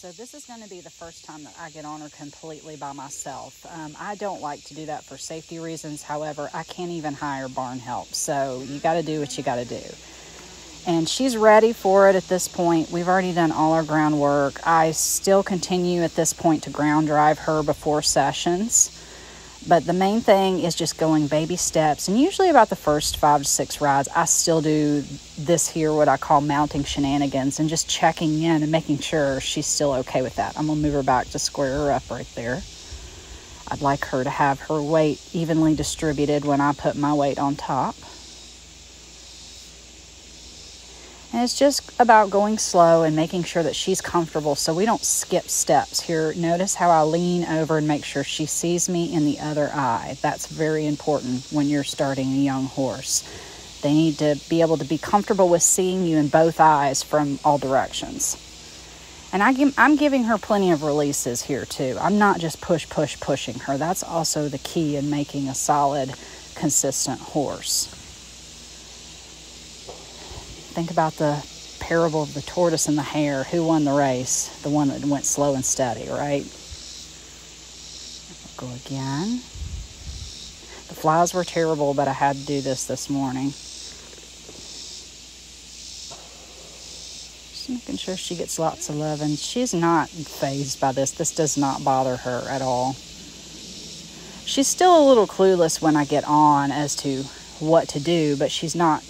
So this is going to be the first time that I get on her completely by myself. I don't like to do that for safety reasons. However, I can't even hire barn help. So you got to do what you got to do. And she's ready for it at this point. We've already done all our groundwork. I still continue at this point to ground drive her before sessions. But the main thing is just going baby steps. And usually about the first 5 to 6 rides, I still do this here, what I call mounting shenanigans, and just checking in and making sure she's still okay with that. I'm going to move her back to square her up right there. I'd like her to have her weight evenly distributed when I put my weight on top. And it's just about going slow and making sure that she's comfortable so we don't skip steps. Here, notice how I lean over and make sure she sees me in the other eye. That's very important when you're starting a young horse. They need to be able to be comfortable with seeing you in both eyes from all directions. And I'm giving her plenty of releases here too. I'm not just pushing her. That's also the key in making a solid, consistent horse. Think about the parable of the tortoise and the hare. Who won the race? The one that went slow and steady, right? Go again. The flies were terrible, but I had to do this morning. Just making sure she gets lots of love. And she's not fazed by this. This does not bother her at all. She's still a little clueless when I get on as to what to do, but she's not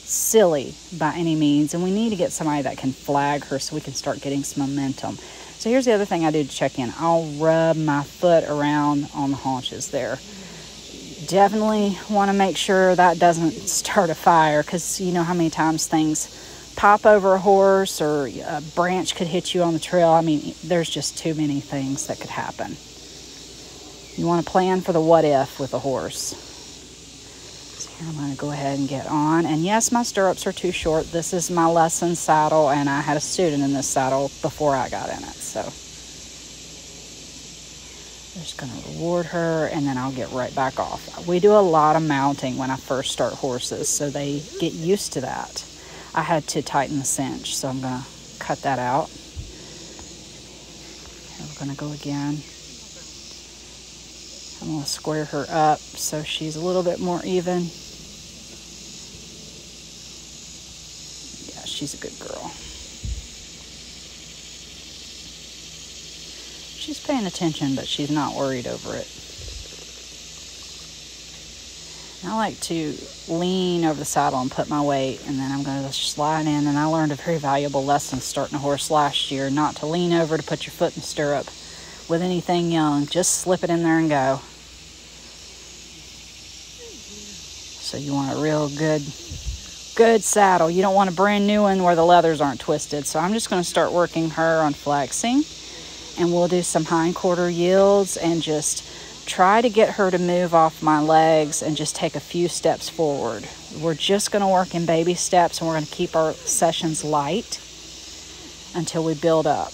silly by any means, and we need to get somebody that can flag her so we can start getting some momentum. So here's the other thing I do to check in. I'll rub my foot around on the haunches there. Definitely want to make sure that doesn't start a fire, because you know how many times things pop over a horse or a branch could hit you on the trail. I mean, there's just too many things that could happen. You want to plan for the what if with a horse. I'm going to go ahead and get on. And yes, my stirrups are too short. This is my lesson saddle, and I had a student in this saddle before I got in it. So I'm just going to reward her, and then I'll get right back off. We do a lot of mounting when I first start horses, so they get used to that. I had to tighten the cinch, so I'm going to cut that out. And we're going to go again. I'm going to square her up so she's a little bit more even. She's a good girl. She's paying attention, but she's not worried over it. And I like to lean over the saddle and put my weight, and then I'm going to slide in. And I learned a very valuable lesson starting a horse last year, not to lean over to put your foot in the stirrup with anything young. Just slip it in there and go. So you want a real good saddle. You don't want a brand new one where the leathers aren't twisted. So I'm just going to start working her on flexing, and we'll do some hindquarter yields and just try to get her to move off my legs and just take a few steps forward. We're just going to work in baby steps, and we're going to keep our sessions light until we build up.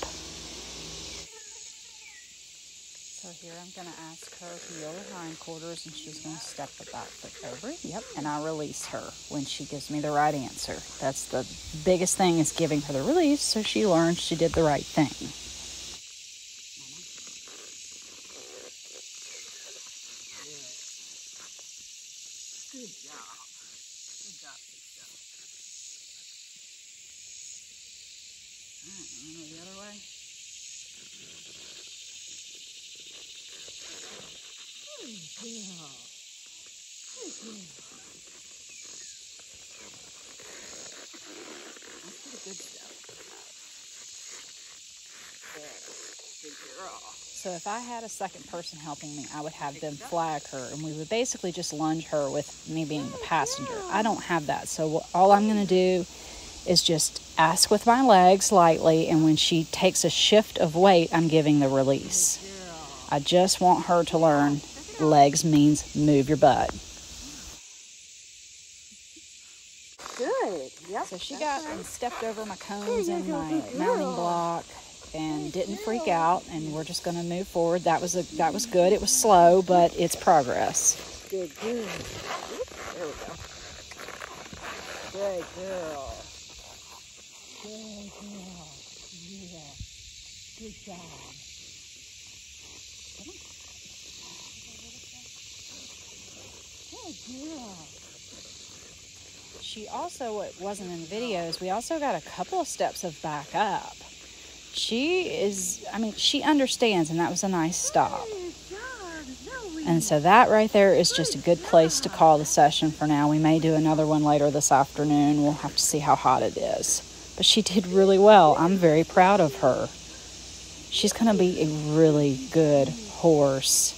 So here I'm going to ask her to yield her hindquarters, and she's going to step the back foot over. Yep, and I release her when she gives me the right answer. That's the biggest thing, is giving her the release so she learns she did the right thing. Good job. Good job. All right, I'm going to go the other way. Good girl. Good girl. That's pretty good stuff. Good girl. So if I had a second person helping me, I would have them flag her, and we would basically just lunge her with me being the passenger. I don't have that, so all I'm going to do is just ask with my legs lightly, and when she takes a shift of weight, I'm giving the release. I just want her to learn legs means move your butt. Good. Yep. So she got and stepped over my cones and my mounting block and didn't freak out, and we're just going to move forward. That was good. It was slow, but it's progress. Good. There we go. Good girl. Good girl. Yeah. Good job. Good girl. She also, what wasn't in the videos, we also got a couple of steps of back up. She is, I mean, she understands, and that was a nice stop. And so that right there is just a good place to call the session for now. We may do another one later this afternoon. We'll have to see how hot it is. But she did really well. I'm very proud of her. She's going to be a really good horse.